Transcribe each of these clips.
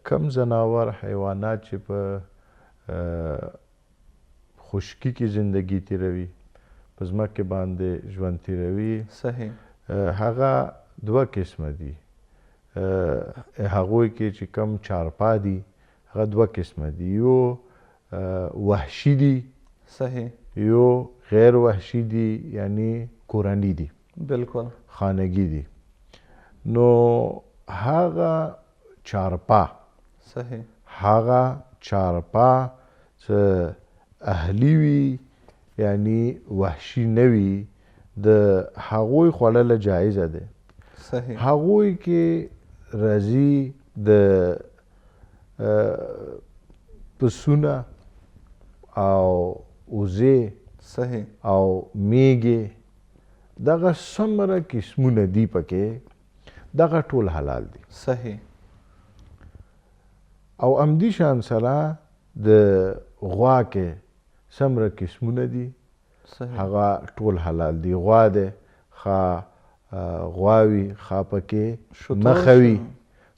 کم زناور حیوانات چې په خشکی کې زندگی تیروي په ځمکې باندې ژوند تیروي صحیح هغه دوه قسمه دي هغوی کې چې کم چارپا دي هغه دوه قسمه دي یو وحشي دي صحیح یو غیر وحشي دي یعنی کورني دي بالکل خانگی دي نو هغه چارپا صحیح هغه چارپا چې اهلی وي یعنی وحشي نه وي د هغوی خوړل جایزه ده صحیح هغوی کې راځي د پسونه او وزې صحیح او میږې دغه څومره قسمونه دي پکې دغه ټول حلال دي صحیح او همدې شان سره د غوا کې څومره قسمونه دي صحیح هغه ټول حلال دي غوا ده ښه غواوي ښه پکې مخه وي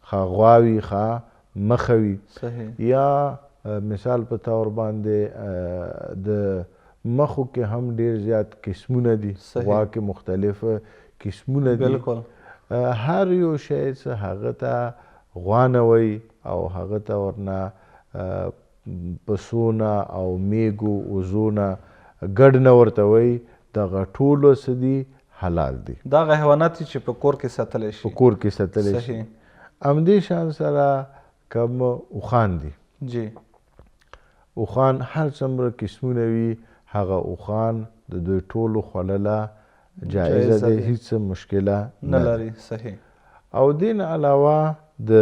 ښه غواوي ښه مخه وي صحیح یا مثال په طور باندې د مخو کې هم ډیر زیات قسمونه دي غوا کې مختلف قسمونه دي بالکل هر یو شی څه هغه ته غوا نه وایي او هغه ته ورنه پسونه او میږو وزونه ګډ نه ورته وایي دغه ټولو څه دي حلال دي دا هغه حیوانات چې په کور کې ساتلی شي په کور کې ساتلی شي همدې شان سره کم اوښان دي جی اوښان هر څومره قسمونه وي هغه اوښان د دوی ټولو خوړله جایزه دی هیڅ مشکله نه لري صحیح او دې نه علاوه د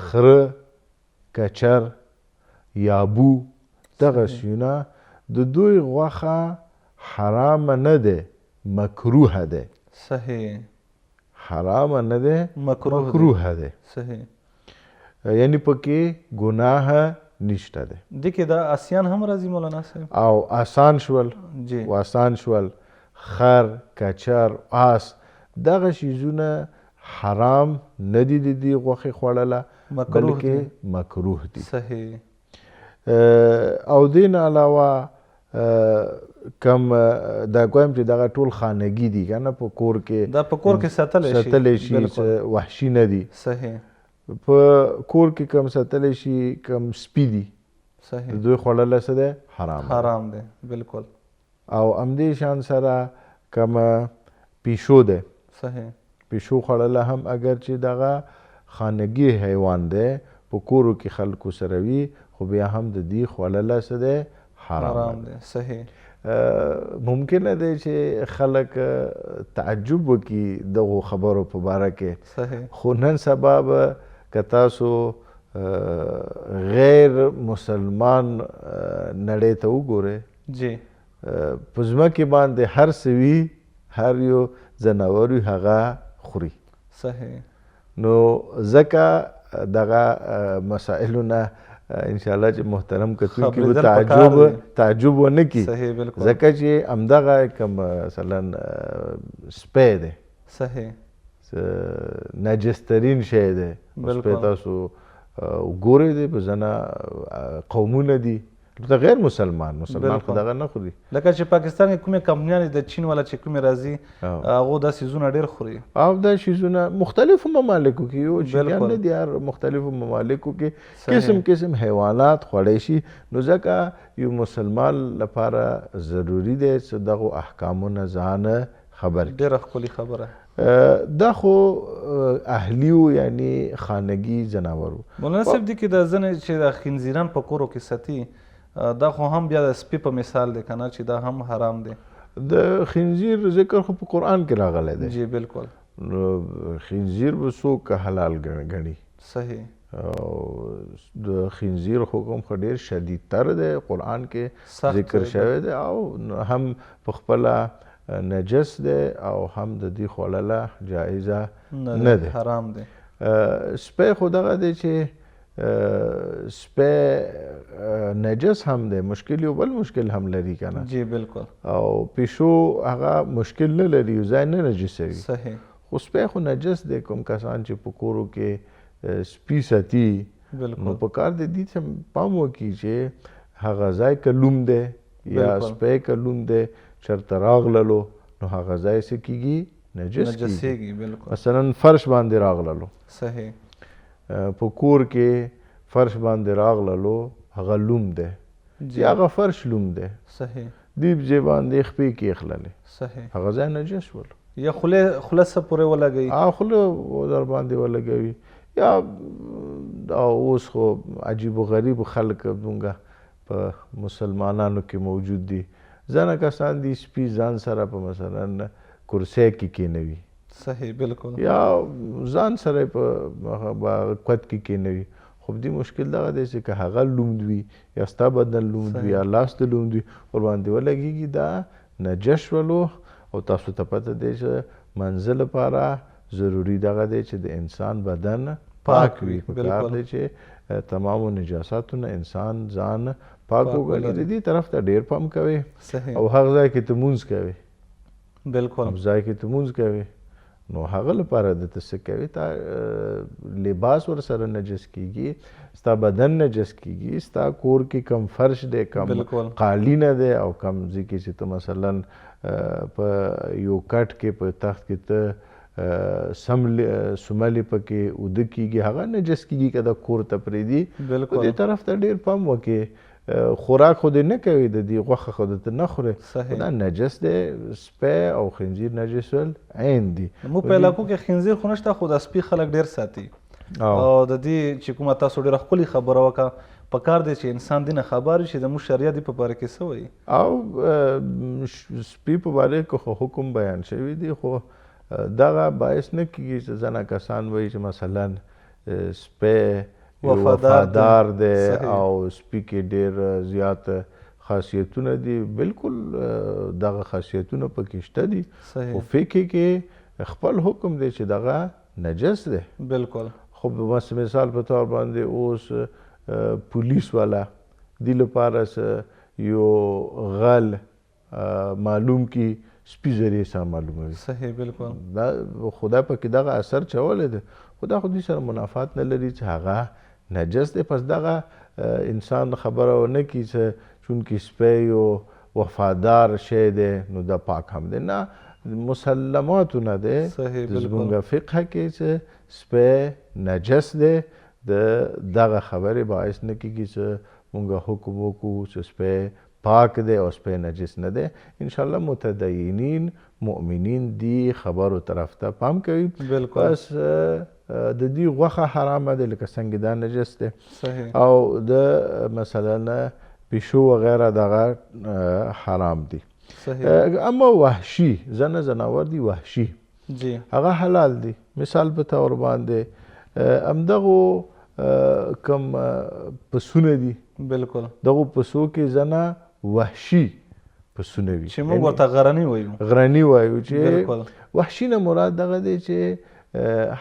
خره کچر یابو دغه شیونه د دوی غوښه حرامه نه ده مکروه ده صحیح حرامه نه ده مکروه ده صحیح یعنی پکې ګناه نشته ده دې کې دا آسیان هم راځي مولانا صاحب او آسان شول جی آسان شول خر کچر آس دغه شیزونه حرام نه دي د دې غوښې خوړله بلکې مکروه دي صحیح او دې نه علاوه کم دا کوم چې دغه ټول خانگی دي که نه په کور کې دا په کور کې ساتلی شي وحشي نه دي صحیح په کور کې کم ساتلی شي کم سپي دي صحیح دوی خوړل څه دی حرام دی بالکل او همدې شان سره کم پیشو دی صحیح پیشو خوړل هم اگر چې دغه خانگی حیوان دی په کورو کې خلکو سره وي خو بیا هم د دې خوړل څه دی حرام دی صحیح ممکنه دی چې خلک تعجب وکړي دغو خبرو په باره کې صحیح خو نن سبا به که تاسو غیر مسلمان نړۍ ته وګورئ جی په ځمکې باندې هر څه وي هر یو ځناور وي هغه خوري صحیح نو ځکه دغه مسایلو نه انشاءالله چې محترم کتونکي به تعجب ونه کړي ځکه چې همدغه کوم مثلا سپی دی صحیح نجسترین شی دی سپی تاسو وګورئ دی په ځنه قومونه دي ته غیر مسلمان خو دغه نه خوري لکه چې پاکستان کې کومې کمپنیانې د چین والا چې کومې راځي هغو دا سیزونه ډېر خوري او دا سیزونه مختلفو ممالکو کې یو چینیان نه دي هر مختلفو ممالکو کې قسم قسم حیوانات خوړی شي نو ځکه یو مسلمان لپاره ضروري دی چې دغو احکامونه ځان خبر کړي ډېره ښکلې خبره دا خو اهلیو یعنی خانگی جناورو مولانا صاحب دې کې دا ځنې چې د خنزیران په کورو کې ساتي دا خو هم بیا د سپي په مثال دی که نه چې دا هم حرام دی د خنزیر ذکر خو په قرآن کې راغلی دی جی بالکل نو خنزیر به څوک حلال ګڼي صحیح او د خنزیر حکم خو ډېر شدیدتر دی قرآن کې ذکر شوی دی او هم په خپله نجس دی او هم د دې خوړله جایزه نه دی حرام دی سپی خو دغه دی چې سپی نجس هم دی مشکل یو بل مشکل هم لري که نه جی بالکل او پیشو هغه مشکل نه لري یو ځای نه نجسوي صحیح خو سپی خو نجس دی. کوم کسان چې په کورو کې سپي ساتي نو په کار دی دې ته پام وکړي چې هغه ځای که لوم دی یا سپی که لوم دی چېرته راغللو نو هغه ځای څه کېږي نجس کېږي. مثلا فرش باندې راغللو صحیح په کور کې فرش باندې راغللو هغه لوم دی یا هغه فرش لوم دی صحیح دیب ځای باندې خپې کېښللې صحیح هغه ځای نجس ولو. یا خوله څه پورې ولګوي خوله در باندې ولګوي. یا دا اوس خو عجیب و غریب خلک مونږه په مسلمانانو کې موجود دي. ځنه کسان دي سپي ځان سره په مثلا کرسۍ کې کېنوي صحیح بالکل یا ځان سره په کوت کې کېنوي. خو دې مشکل دغه دی چې که هغه لوند وي یا ستا بدن لوند وي یا لاس ته لوند وي ورباندې ولګېږي دا نجس شولو. او تاسو ته پته دی چې منزل لپاره ضروري دغه دی چې د انسان بدن پاک وي. په کار دی چې تمامو نجاساتو نه انسان ځان پاک وګڼي. د دې طرف ته ډېر پام کوئ او هغه ځای کې ته لمونځ کوئ بالکل هغه ځای کې ته لمونځ کوئ نو هغه لپاره دته څه کوي تا لباس ورسره نجس کېږي ستا بدن نجس کېږي ستا کور کې کم فرش دی کم قالینه دی او کم ځای کې چې ته مثلا په یو کټ کې په تخت کې ته سملې پکې اوده کېږي هغه نجس کېږي که د کور ته پرېږدي. دې طرف ته ډېر پام وکړې. خوراک خو دې نه کوي د دې غوښه خو دې ته نه خورې دا نجس دی. سپی او خنزیر نجس ول عین دي. موږ په علاقو کې خنزیر خو نشته خو د سپي خلک ډېر ساتي او د دې چې کومه تاسو ډېره ښکلې خبره وکړه په کار دی چې انسان دې نه خبر شي د موږ شریعت دې په باره کې څه وایي. او سپي په باره کې خو حکم بیان شوی دی خو دغه باعث نه کېږي چې ځنه کسان وایي چې مثلا سپی وفادار دی او سپي کې ډېر زیات خاصیتونه دي. بالکل دغه خاصیتونه پکې شته دي خو فقه کې خپل حکم دی چې دغه نجس دی. بالکل خو مثال په طور باندې اوس پولیس والا دې لپاره یو غل معلوم کی سپي ذریعې سره معلوموي. صحیح بالکل دا خدا پکې دغه اثر چولی دی خدا خو دې سره منافات نه لري چې هغه نجس دی. پس دغه انسان خبره ونه کړي چې چونکې سپی یو وفادار شی دی نو دا پاک هم دی. نه مسلماتو نه دی زمونږ فقه کې چې سپی نجس دی دغه خبرې باعث نه کېږي چې مونږ حکم وکړو چې سپی پاک دی او سپی نجس نه دی. انشاءالله متدینین مؤمنین دی خبرو طرف ته پام کوي. بس د دې غوښه حرامه ده لکه څنګه دا نجس دی او د مثلا پیشو وغیره دغه حرام دي. اما وحشي ځنه ځناور دي وحشي هغه حلال دي. مثال په طور باندې همدغو کم پسونه دي بالکل دغو پسو کې ځنه وحشي پسونه وي چې موږ ورته غرني وایو غرني وایو چې وحشي نه مراد دغه دی چې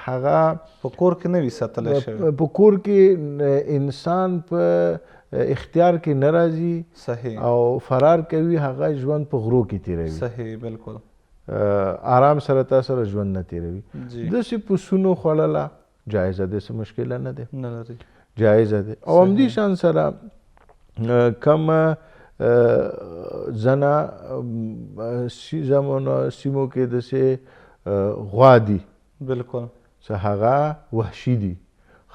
هغه په کور کې نه وي ساتلی شوی په کور کې انسان په اختیار کې نه راځي صحیح او فرار کوي هغه ژوند په غرو کې تیروي. صحیح بالکل آرام سره تا سره ژوند نه تیروي. داسې پسونو خوړله جایزه ده څه مشکله نه دی نه لري جایزه ده. او همدې شان سره کم ځنه سیمو کې داسې غوا دي بالکل چې هغه وحشي دي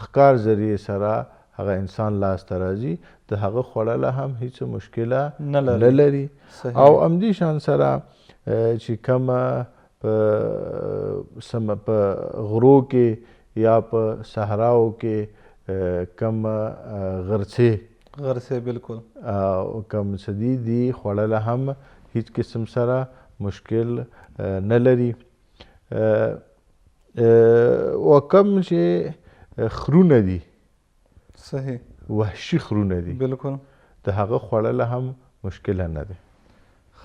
ښکار ذریعې سره هغه انسان لاس ته راځي د هغه خوړله هم هیڅ مشکله نه لري. او همدې شان سره چې کومه په غرو کې یا په صحراو کې کم غرڅې بالکل کم څه دي خوړله هم هیڅ قسم سره مشکل نه لري. او کم چې خرونه دي صحیح وحشي خرونه دي بالکل د هغه خوړله هم مشکله نه دی.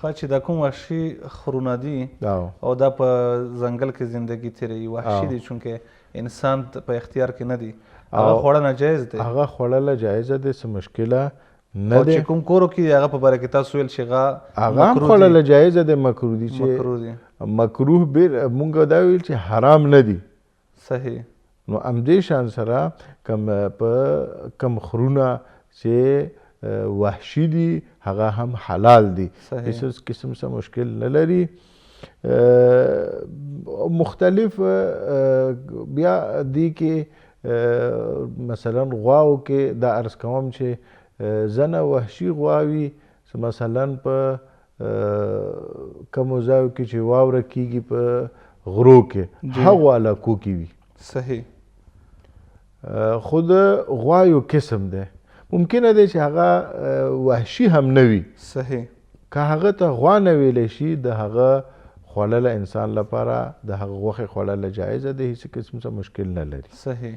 ښه چې دا کوم وحشي خرونه دي او دا په ځنګل کې زندگی تیروي وحشي دي چونکې انسان په اختیار کې نه دي هغه خوړل ناجایز دی. هغه خوړله جایزه دی څه مشکله نه دی. چې کوم کورو کې هغه په باره کې تاسو ویل چې هغه هم خوړل جایزه ده، مکروه دي. چې مکروه مونږ دا ویل چې حرام نه دي. صحیح. نو همدې شان سره کم خرونه چې وحشي دي هغه هم حلال دي، هیڅ قسم څه مشکل نه لري. مختلف بیا دی کې مثلا غواو کې دا عرض کوم چې ځنه وحشي غواوي مثلا په کومو ځایو کې چې واوره کیږي په غرو کې هغو علاقو کې وي. صحیح. خود غوا یو قسم ده، ممکنه ده چې هغه وحشي هم نه وي. صحیح. که هغه ته غوا نه ویلی شي د هغه خوړل انسان لپاره د هغه غوښې خوړل جایزه ده، هیڅ قسم څه مشکل نه لري. صحیح.